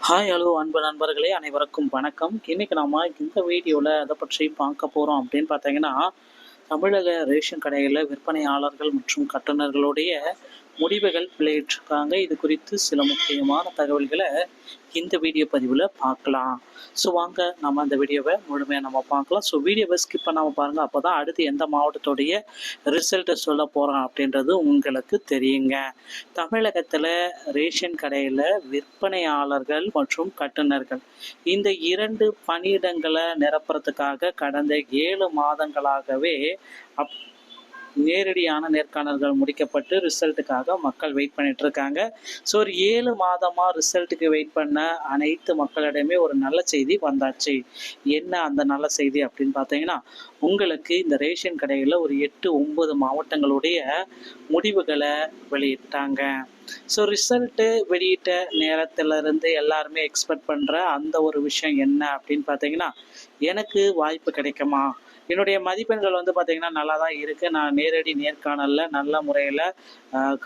Hi hello அன்பு நண்பர்களே, அனைவருக்கும் வணக்கம். இன்னைக்கு நாம இந்த வீடியோவில் எதை பற்றி பார்க்க போகிறோம் அப்படின்னு பார்த்தீங்கன்னா, தமிழக ரேஷன் கடைகளில் விற்பனையாளர்கள் மற்றும் கட்டுநர்களுடைய முடிவுகள் வெளியிட்டிருக்காங்க. இது குறித்து சில முக்கியமான தகவல்களை இந்த வீடியோ பதிவில் பார்க்கலாம். ஸோ வாங்க நம்ம அந்த வீடியோவை முழுமையாக நம்ம பார்க்கலாம். ஸோ வீடியோவை ஸ்கிப் பண்ணாமல் பாருங்கள். அப்போ தான் அடுத்து எந்த மாவட்டத்துடைய ரிசல்ட்டை சொல்ல போகிறோம் அப்படின்றது உங்களுக்கு தெரியுங்க. தமிழகத்தில் ரேஷன் கடையில் விற்பனையாளர்கள் மற்றும் கட்டுநர்கள் இந்த 2 பணியிடங்களை நிரப்புறதுக்காக கடந்த 7 மாதங்களாகவே நேரடியான நேர்காணல்கள் முடிக்கப்பட்டு ரிசல்ட்டுக்காக மக்கள் வெயிட் பண்ணிட்டு இருக்காங்க. ஸோ ஒரு 7 மாதமாக ரிசல்ட்டுக்கு வெயிட் பண்ண அனைத்து மக்களிடமே ஒரு நல்ல செய்தி வந்தாச்சு. என்ன அந்த நல்ல செய்தி அப்படின்னு பார்த்தீங்கன்னா, உங்களுக்கு இந்த ரேஷன் கடையில் ஒரு 8-9 மாவட்டங்களுடைய முடிவுகளை வெளியிட்டாங்க. ஸோ ரிசல்ட்டு வெளியிட்ட நேரத்திலிருந்து எல்லாருமே எக்ஸ்பெக்ட் பண்ணுற அந்த ஒரு விஷயம் என்ன அப்படின்னு பார்த்தீங்கன்னா, எனக்கு வாய்ப்பு கிடைக்குமா, என்னுடைய மதிப்பெண்கள் வந்து பார்த்திங்கன்னா நல்லா தான் இருக்குது, நான் நேரடி நேர்காணலில் நல்ல முறையில்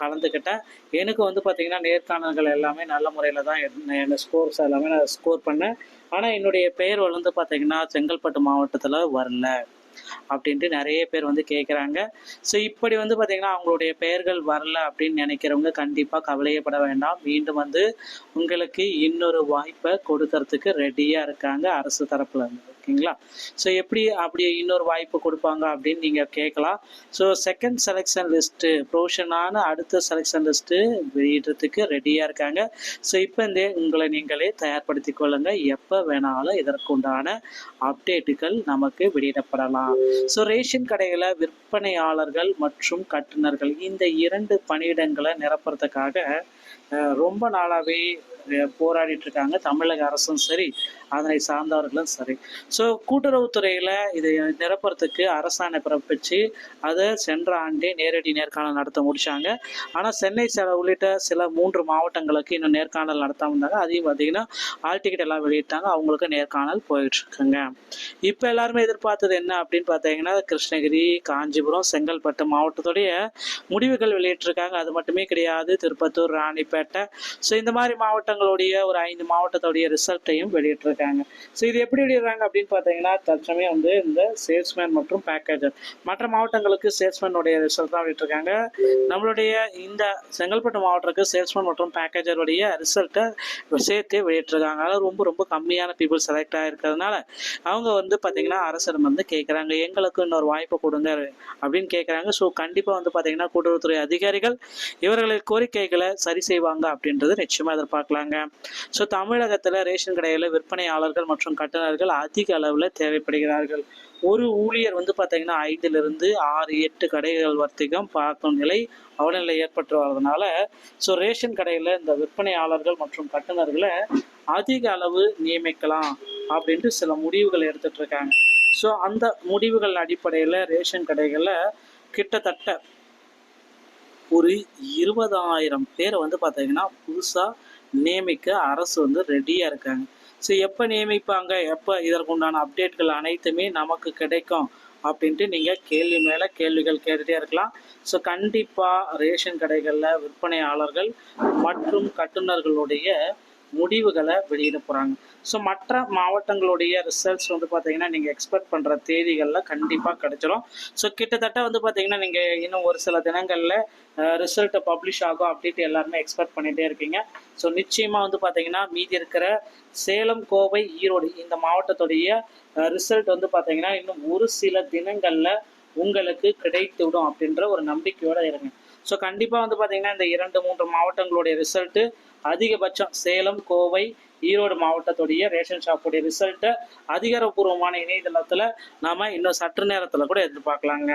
கலந்துக்கிட்டேன், எனக்கு வந்து பார்த்திங்கன்னா நேர்காணல்கள் எல்லாமே நல்ல முறையில் தான் என் ஸ்கோர்ஸ் எல்லாமே நான் ஸ்கோர் பண்ணேன். ஆனால் என்னுடைய பெயர் வந்து பார்த்திங்கன்னா செங்கல்பட்டு மாவட்டத்தில் வரல அப்படின்ட்டு நிறைய பேர் வந்து கேட்குறாங்க. ஸோ இப்படி வந்து பார்த்திங்கன்னா அவங்களுடைய பெயர்கள் வரல அப்படின்னு நினைக்கிறவங்க கண்டிப்பாக கவலையப்பட வேண்டாம். மீண்டும் வந்து உங்களுக்கு இன்னொரு வாய்ப்பை கொடுக்கறதுக்கு ரெடியாக இருக்காங்க அரசு தரப்புல இருந்து. ஓகேங்களா? ஸோ எப்படி அப்படி இன்னொரு வாய்ப்பு கொடுப்பாங்க அப்படின்னு நீங்கள் கேட்கலாம். ஸோ செகண்ட் செலெக்ஷன் லிஸ்ட்டு ப்ரொவிஷனான அடுத்த செலெக்ஷன் லிஸ்ட்டு வெளியிடுறதுக்கு ரெடியாக இருக்காங்க. ஸோ இப்போ இந்த உங்களை நீங்களே தயார்படுத்தி கொள்ளுங்கள். எப்போ வேணாலும் இதற்குண்டான அப்டேட்டுகள் நமக்கு வெளியிடப்படலாம். ஸோ ரேஷன் கடைகளை விற்பனையாளர்கள் மற்றும் கட்டுநர்கள் இந்த 2 பணியிடங்களை நிரப்புறதுக்காக ரொம்ப நாளாகவே போராடிட்டு இருக்காங்க தமிழக அரசும் சரி, அதனை சார்ந்தவர்களும் சரி. ஸோ கூட்டுறவுத்துறையில் இதை நிரப்புறதுக்கு அரசாணை பிறப்பிச்சு அதை சென்ற ஆண்டே நேரடி நேர்காணல் நடத்த முடிச்சாங்க. ஆனால் சென்னை உள்ளிட்ட சில 3 மாவட்டங்களுக்கு இன்னும் நேர்காணல் நடத்தாமல் இருந்தாங்க. அதையும் பார்த்தீங்கன்னா ஆல் டிக்கெட் எல்லாம் வெளியிட்டாங்க, அவங்களுக்கு நேர்காணல் போயிட்டுருக்குங்க. இப்போ எல்லாருமே எதிர்பார்த்தது என்ன அப்படின்னு பார்த்தீங்கன்னா, கிருஷ்ணகிரி, காஞ்சிபுரம், செங்கல்பட்டு மாவட்டத்துடைய முடிவுகள் வெளியிட்டிருக்காங்க. அது மட்டுமே கிடையாது, திருப்பத்தூர், ராணிப்பேட்டை, ஸோ இந்த மாதிரி மாவட்டங்களுடைய ஒரு 5 மாவட்டத்துடைய ரிசல்ட்டையும் வெளியிட்டிருக்காங்க. ஸோ இது எப்படி வெளியிடுறாங்க அப்படின்னு பார்த்தீங்கன்னா, தற்சமயம் வந்து இந்த சேல்ஸ்மேன் மற்றும் பேக்கேஜர் மற்ற மாவட்டங்களுக்கு சேல்ஸ்மேனுடைய ரிசல்ட் தான் வெளியிட்டிருக்காங்க. நம்மளுடைய இந்த செங்கல்பட்டு மாவட்டத்துக்கு சேல்ஸ்மேன் மற்றும் பேக்கேஜருடைய ரிசல்ட்டை சேர்த்து வெளியிட்டிருக்காங்க. அதனால் ரொம்ப ரொம்ப கம்மியான பீப்புள் செலக்ட் ஆகிருக்கிறதுனால அவங்க வந்து பார்த்தீங்கன்னா அரசிடம் வந்து கேட்குறாங்க, எங்களுக்கு இன்னொரு வாய்ப்பு கொடுங்க அப்படின்னு கேட்குறாங்க. ஸோ கண்டிப்பாக வந்து பார்த்தீங்கன்னா கூட்டுறவுத்துறை அதிகாரிகள் இவர்களின் கோரிக்கைகளை சரி செய்வாங்க அப்படின்றது நிச்சயமாக எதிர்பார்க்கலாங்க. ஸோ தமிழகத்தில் ரேஷன் கடையில் விற்பனையாளர்கள் மற்றும் கட்டுநர்கள் அதிக அளவில் தேவைப்படுகிறார்கள். ஒரு ஊழியர் வந்து பார்த்தீங்கன்னா 5 6 8 கடைகள் வர்த்தகம் பார்க்கும் நிலை அவலநிலை ஏற்பட்டு வர்றதுனால ஸோ ரேஷன் கடையில் இந்த விற்பனையாளர்கள் மற்றும் கட்டுநர்களை அதிக அளவு நியமிக்கலாம் அப்படின்ட்டு சில முடிவுகள் எடுத்துட்டு இருக்காங்க. ஸோ அந்த முடிவுகள் அடிப்படையில் ரேஷன் கடைகளில் கிட்டத்தட்ட ஒரு 20,000 பேரை வந்து பார்த்தீங்கன்னா புதுசாக நியமிக்க அரசு வந்து ரெடியாக இருக்காங்க. ஸோ எப்போ நியமிப்பாங்க, எப்போ இதற்குண்டான அப்டேட்கள் அனைத்துமே நமக்கு கிடைக்கும் அப்படின்ட்டு நீங்கள் கேள்வி மேலே கேள்விகள் கேட்டுகிட்டே இருக்கலாம். ஸோ கண்டிப்பாக ரேஷன் கடைகளில் விற்பனையாளர்கள் மற்றும் கட்டுநர்களுடைய முடிவுகளை வெளியிட போகிறாங்க. ஸோ மற்ற மாவட்டங்களுடைய ரிசல்ட்ஸ் வந்து பார்த்தீங்கன்னா நீங்கள் எக்ஸ்பெக்ட் பண்ணுற தேதிகளில் கண்டிப்பாக கிடைச்சிடும். ஸோ கிட்டத்தட்ட வந்து பார்த்தீங்கன்னா நீங்கள் இன்னும் ஒரு சில தினங்களில் ரிசல்ட்டை பப்ளிஷ் ஆகும் அப்படின்ட்டு எல்லாருமே எக்ஸ்பெக்ட் பண்ணிகிட்டே இருக்கீங்க. ஸோ நிச்சயமாக வந்து பார்த்தீங்கன்னா மீதி இருக்கிற சேலம், கோவை, ஈரோடு இந்த மாவட்டத்துடைய ரிசல்ட் வந்து பார்த்தீங்கன்னா இன்னும் ஒரு சில தினங்களில் உங்களுக்கு கிடைத்துவிடும் அப்படின்ற ஒரு நம்பிக்கையோடு இருங்க. ஸோ கண்டிப்பாக வந்து பார்த்தீங்கன்னா இந்த 2-3 மாவட்டங்களுடைய ரிசல்ட்டு அதிகபட்சம் சேலம், கோவை, ஈரோடு மாவட்டத்துடைய ரேஷன் ஷாப்புடைய ரிசல்ட்டை அதிகாரப்பூர்வமான இணையதளத்தில் நாம் இன்னும் சற்று நேரத்தில் கூட எதிர்பார்க்கலாங்க.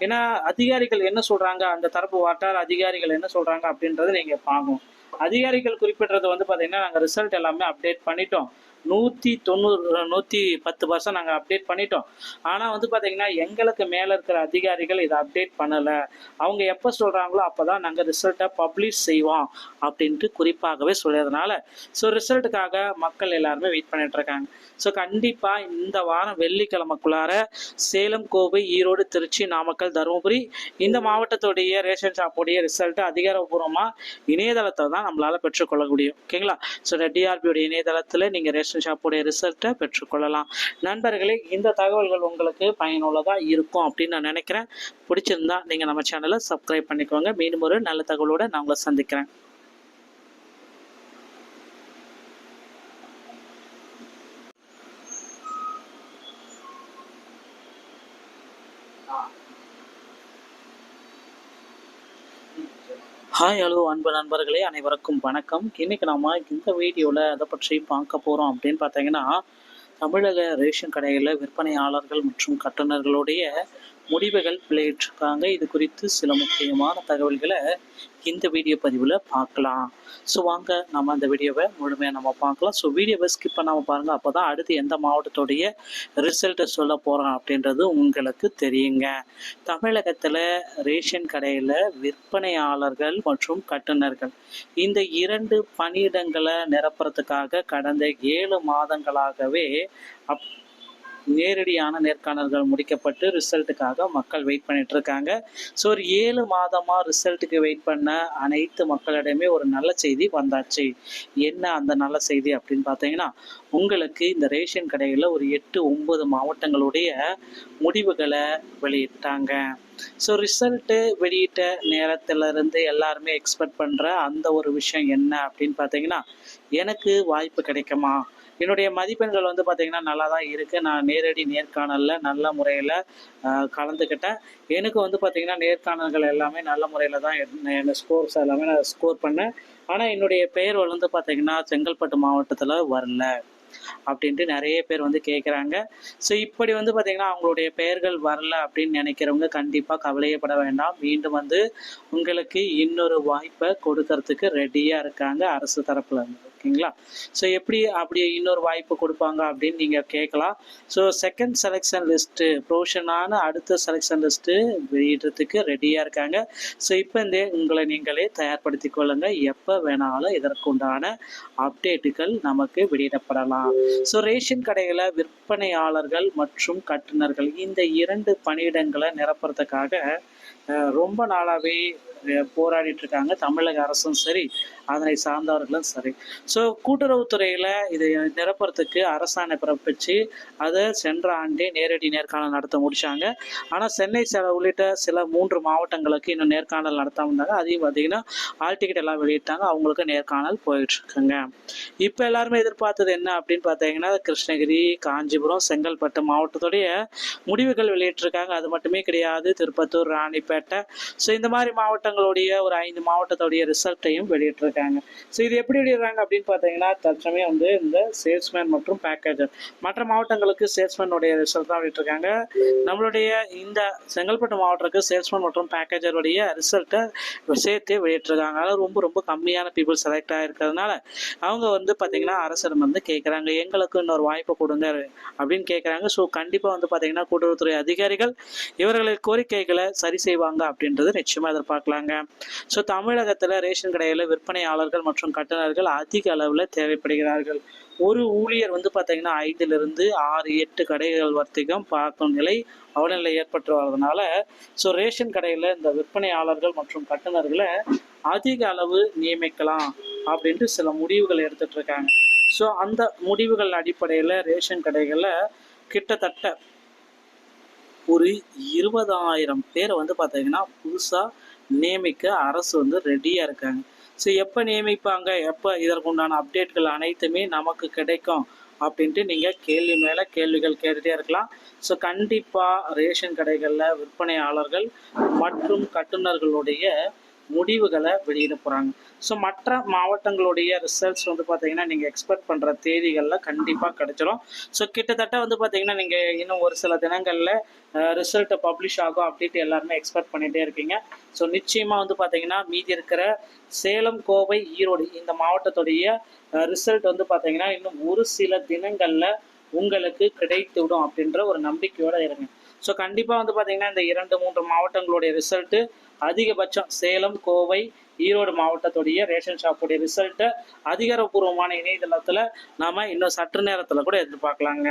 ஏன்னா அதிகாரிகள் என்ன சொல்கிறாங்க, அந்த தரப்பு வட்டார அதிகாரிகள் என்ன சொல்கிறாங்க அப்படின்றத நீங்கள் பார்க்கணும். அதிகாரிகள் குறிப்பிட்றது வந்து பார்த்தீங்கன்னா நாங்கள் ரிசல்ட் எல்லாமே அப்டேட் பண்ணிட்டோம், 190 110% நாங்கள் அப்டேட் பண்ணிட்டோம். ஆனால் வந்து பார்த்தீங்கன்னா எங்களுக்கு மேலே இருக்கிற அதிகாரிகள் இதை அப்டேட் பண்ணலை. அவங்க எப்போ சொல்கிறாங்களோ அப்போ தான் நாங்கள் ரிசல்ட்டை பப்ளிஷ் செய்வோம் அப்படின்ட்டு குறிப்பாகவே சொல்லியதுனால ஸோ ரிசல்ட்டுக்காக மக்கள் எல்லாருமே வெயிட் பண்ணிகிட்ருக்காங்க. ஸோ கண்டிப்பாக இந்த வாரம் வெள்ளிக்கிழமைக்குள்ளார சேலம், கோவை, ஈரோடு, திருச்சி, நாமக்கல், தருமபுரி இந்த மாவட்டத்துடைய ரேஷன் ஷாப்புடைய ரிசல்ட்டு அதிகாரப்பூர்வமாக இணையதளத்தில் தான் நம்மளால் பெற்றுக்கொள்ள முடியும். ஓகேங்களா? ஸோ டிஆர்பியோடைய இணையதளத்தில் நீங்கள் ரேஷன் ஷாப்புடைய ரிசல்ட்டை பெற்றுக்கொள்ளலாம். நண்பர்களே, இந்த தகவல்கள் உங்களுக்கு பயனுள்ளதாக இருக்கும் அப்படின்னு நான் நினைக்கிறேன். பிடிச்சிருந்தா நீங்கள் நம்ம சேனலை சப்ஸ்கிரைப் பண்ணிக்கோங்க. மீண்டும் ஒரு நல்ல தகவலோடு நான் உங்களை சந்திக்கிறேன். ஹாய், ஹலோ அன்பு நண்பர்களே, அனைவருக்கும் வணக்கம். இன்னைக்கு நாம இந்த வீடியோவில் எதை பற்றி பார்க்க போகிறோம் அப்படின்னு பார்த்தீங்கன்னா, தமிழக ரேஷன் கடைகளில் விற்பனையாளர்கள் மற்றும் கட்டுநர்களுடைய முடிவுகள் வெளியிட்டிருக்காங்க. இது குறித்து சில முக்கியமான தகவல்களை இந்த வீடியோ பதிவில் பார்க்கலாம். ஸோ வாங்க நம்ம அந்த வீடியோவை முழுமையாக நம்ம பார்க்கலாம். ஸோ வீடியோவை ஸ்கிப் பண்ணாமல் பாருங்கள். அப்போ தான் அடுத்து எந்த மாவட்டத்துடைய ரிசல்ட்டை சொல்ல போகிறோம் அப்படின்றது உங்களுக்கு தெரியுங்க. தமிழகத்தில் ரேஷன் கடையில் விற்பனையாளர்கள் மற்றும் கட்டுநர்கள் இந்த 2 பணியிடங்களை நிரப்புறதுக்காக கடந்த 7 மாதங்களாகவே நேரடியான நேர்காணல்கள் முடிக்கப்பட்டு ரிசல்ட்டுக்காக மக்கள் வெயிட் பண்ணிட்டு இருக்காங்க. ஸோ ஒரு 7 மாதமாக ரிசல்ட்டுக்கு வெயிட் பண்ண அனைத்து மக்களிடமே ஒரு நல்ல செய்தி வந்தாச்சு. என்ன அந்த நல்ல செய்தி அப்படின்னு பார்த்தீங்கன்னா, உங்களுக்கு இந்த ரேஷன் கடையில் ஒரு 8-9 மாவட்டங்களுடைய முடிவுகளை வெளியிட்டாங்க. ஸோ ரிசல்ட்டு வெளியிட்ட நேரத்திலிருந்து எல்லாருமே எக்ஸ்பெக்ட் பண்ணுற அந்த ஒரு விஷயம் என்ன அப்படின்னு பார்த்தீங்கன்னா, எனக்கு வாய்ப்பு கிடைக்குமா, என்னுடைய மதிப்பெண்கள் வந்து பார்த்திங்கன்னா நல்லா தான் இருக்குது, நான் நேரடி நேர்காணலில் நல்ல முறையில் கலந்துக்கிட்டேன், எனக்கு வந்து பார்த்திங்கன்னா நேர்காணல்கள் எல்லாமே நல்ல முறையில் தான் என்ன ஸ்கோர்ஸ் எல்லாமே நான் ஸ்கோர் பண்ணேன். ஆனால் என்னுடைய பெயர் வந்து பார்த்திங்கன்னா செங்கல்பட்டு மாவட்டத்தில் வரல அப்படின்ட்டு நிறைய பேர் வந்து கேட்குறாங்க. ஸோ இப்படி வந்து பார்த்திங்கன்னா அவங்களுடைய பெயர்கள் வரல அப்படின்னு நினைக்கிறவங்க கண்டிப்பாக கவலையப்பட வேண்டாம். மீண்டும் வந்து உங்களுக்கு இன்னொரு வாய்ப்பை கொடுக்கறதுக்கு ரெடியாக இருக்காங்க அரசு தரப்புல இருந்து. ஓகேங்களா? ஸோ எப்படி அப்படி இன்னொரு வாய்ப்பு கொடுப்பாங்க அப்படின்னு நீங்கள் கேட்கலாம். ஸோ செகண்ட் செலெக்ஷன் லிஸ்ட்டு ப்ரொவிஷனான அடுத்த செலெக்ஷன் லிஸ்ட்டு வெளியிடுறதுக்கு ரெடியாக இருக்காங்க. ஸோ இப்போ உங்களை நீங்களே தயார்படுத்தி கொள்ளுங்கள். எப்போ வேணாலும் இதற்குண்டான அப்டேட்டுகள் நமக்கு வெளியிடப்படலாம். ஸோ ரேஷன் கடையில் விற்பனையாளர்கள் மற்றும் கட்டுநர்கள் இந்த 2 பணியிடங்களை நிரப்புறதுக்காக ரொம்ப நாளாகவே போராடிட்டு இருக்காங்க. தமிழக அரசும் சரி, அதனை சார்ந்தவர்களும் சரி. ஸோ கூட்டுறவுத்துறையில் இதை நிரப்புறதுக்கு அரசாணை பிறப்பிச்சு அதை சென்ற ஆண்டே நேரடி நேர்காணல் நடத்த முடிச்சாங்க. ஆனால் சென்னை உள்ளிட்ட சில 3 மாவட்டங்களுக்கு இன்னும் நேர்காணல் நடத்தாமல் இருந்தாங்க. அதையும் பார்த்தீங்கன்னா ஆல் டிக்கெட் எல்லாம் வெளியிட்டாங்க, அவங்களுக்கு நேர்காணல் போயிட்டுருக்குங்க. இப்போ எல்லாருமே எதிர்பார்த்தது என்ன அப்படின்னு பார்த்தீங்கன்னா, கிருஷ்ணகிரி, காஞ்சிபுரம், செங்கல்பட்டு மாவட்டத்துடைய முடிவுகள் வெளியிட்டிருக்காங்க. அது மட்டுமே கிடையாது, திருப்பத்தூர், ராணிப்பேட்டை, ஸோ இந்த மாதிரி மாவட்டங்களுடைய ஒரு 5 மாவட்டத்துடைய ரிசல்ட்டையும் வெளியிட்டிருக்காங்க. ஸோ இது எப்படி வெளியிடுறாங்க அப்படின்னு பார்த்தீங்கன்னா, தற்சமயம் வந்து இந்த சேல்ஸ்மேன் மற்றும் பேக்கேஜர் மற்ற மாவட்டங்களுக்கு சேல்ஸ்மேனுடைய ரிசல்ட் தான் வெளியிட்டிருக்காங்க. நம்மளுடைய இந்த செங்கல்பட்டு மாவட்டத்துக்கு சேல்ஸ்மேன் மற்றும் பேக்கேஜருடைய ரிசல்ட்டை சேர்த்தே வெளியிட்டிருக்காங்க. அதனால் ரொம்ப ரொம்ப கம்மியான பீப்புள் செலக்ட் ஆகிருக்கிறதுனால அவங்க வந்து பார்த்தீங்கன்னா அரசிடம் வந்து கேட்குறாங்க, எங்களுக்கு இன்னொரு வாய்ப்பு கொடுங்க அப்படின்னு கேட்குறாங்க. ஸோ கண்டிப்பாக வந்து பார்த்தீங்கன்னா கூட்டுறவுத்துறை அதிகாரிகள் இவர்களின் கோரிக்கைகளை சரி செய்வாங்க அப்படின்றது நிச்சயமாக எதிர்பார்க்கலாங்க. ஸோ தமிழகத்தில் ரேஷன் கடையில் விற்பனையாளர்கள் மற்றும் கட்டுநர்கள் அதிக அளவில் தேவைப்படுகிறார்கள். ஒரு ஊழியர் வந்து பார்த்தீங்கன்னா 5 6 8 கடைகள் வர்த்தகம் பார்க்கும் நிலை அவநிலை ஏற்பட்டு வர்றதுனால ஸோ ரேஷன் கடையில் இந்த விற்பனையாளர்கள் மற்றும் கட்டுநர்களை அதிக அளவு நியமிக்கலாம் அப்படின்ட்டு சில முடிவுகள் எடுத்துட்டு இருக்காங்க. ஸோ அந்த முடிவுகள் அடிப்படையில் ரேஷன் கடைகளில் கிட்டத்தட்ட ஒரு 20,000 பேரை வந்து பார்த்தீங்கன்னா புதுசாக நியமிக்க அரசு வந்து ரெடியாக இருக்காங்க. ஸோ எப்போ நியமிப்பாங்க, எப்போ இதற்குண்டான அப்டேட்கள் அனைத்துமே நமக்கு கிடைக்கும் அப்படின்ட்டு நீங்கள் கேள்வி மேலே கேள்விகள் கேட்டுகிட்டே இருக்கலாம். ஸோ கண்டிப்பாக ரேஷன் கடைகளில் விற்பனையாளர்கள் மற்றும் கட்டுநர்களுடைய முடிவுகளை வெளியிட போகிறாங்க. ஸோ மற்ற மாவட்டங்களுடைய ரிசல்ட்ஸ் வந்து பார்த்தீங்கன்னா நீங்கள் எக்ஸ்பெக்ட் பண்ணுற தேதிகளில் கண்டிப்பாக கிடைச்சிரும். ஸோ கிட்டத்தட்ட வந்து பார்த்தீங்கன்னா நீங்கள் இன்னும் ஒரு சில தினங்களில் ரிசல்ட்டை பப்ளிஷ் ஆகும் அப்படின்ட்டு எல்லாருமே எக்ஸ்பெக்ட் பண்ணிகிட்டே இருக்கீங்க. ஸோ நிச்சயமாக வந்து பார்த்தீங்கன்னா மீதி இருக்கிற சேலம், கோவை, ஈரோடு இந்த மாவட்டத்துடைய ரிசல்ட் வந்து பார்த்தீங்கன்னா இன்னும் ஒரு சில தினங்களில் உங்களுக்கு கிடைத்துவிடும் அப்படின்ற ஒரு நம்பிக்கையோடு இருங்க. ஸோ கண்டிப்பாக வந்து பார்த்தீங்கன்னா இந்த 2-3 மாவட்டங்களுடைய ரிசல்ட்டு அதிகபட்சம் சேலம், கோவை, ஈரோடு மாவட்டத்துடைய ரேஷன் ஷாப்புடைய ரிசல்ட்டை அதிகாரப்பூர்வமான இணையதளத்தில் நாம் இன்னும் சற்று நேரத்தில் கூட எதிர்பார்க்கலாங்க.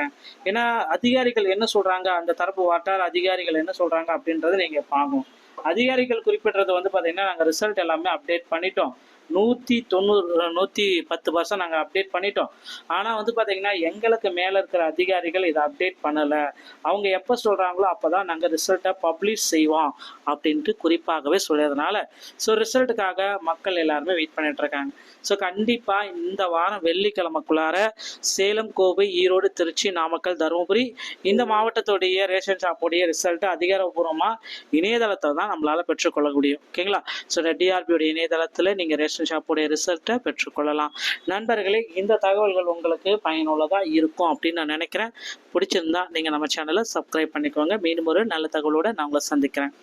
ஏன்னா அதிகாரிகள் என்ன சொல்கிறாங்க, அந்த தரப்பு வட்டார அதிகாரிகள் என்ன சொல்கிறாங்க அப்படின்றத நீங்கள் பார்க்கணும். அதிகாரிகள் குறிப்பிட்றது வந்து பார்த்தீங்கன்னா நாங்கள் ரிசல்ட் எல்லாமே அப்டேட் பண்ணிட்டோம், 190 110% நாங்கள் அப்டேட் பண்ணிட்டோம். ஆனால் வந்து பார்த்தீங்கன்னா எங்களுக்கு மேலே இருக்கிற அதிகாரிகள் இதை அப்டேட் பண்ணலை, அவங்க எப்போ சொல்கிறாங்களோ அப்போ தான் நாங்கள் ரிசல்ட்டை பப்ளிஷ் செய்வோம் அப்படின்ட்டு குறிப்பாகவே சொல்லியதுனால ஸோ ரிசல்ட்டுக்காக மக்கள் எல்லாருமே வெயிட் பண்ணிகிட்ருக்காங்க. ஸோ கண்டிப்பாக இந்த வாரம் வெள்ளிக்கிழமைக்குள்ளார சேலம், கோவை, ஈரோடு, திருச்சி, நாமக்கல், தருமபுரி இந்த மாவட்டத்துடைய ரேஷன் ஷாப்புடைய ரிசல்ட்டை அதிகாரப்பூர்வமாக இணையதளத்தில் தான் நம்மளால் பெற்றுக்கொள்ள முடியும். ஓகேங்களா? ஸோ டிஆர்பியோடைய இணையதளத்தில் நீங்கள் ரேஷன் ஷாப்புடைய ரிசல்ட்டை பெற்றுக்கொள்ளலாம். நண்பர்களே, இந்த தகவல்கள் உங்களுக்கு பயனுள்ளதாக இருக்கும் அப்படின்னு நான் நினைக்கிறேன். பிடிச்சிருந்தா நீங்கள் நம்ம சேனலை சப்ஸ்கிரைப் பண்ணிக்கோங்க. மீண்டும் ஒரு நல்ல தகவலோடு நான் உங்களை சந்திக்கிறேன்.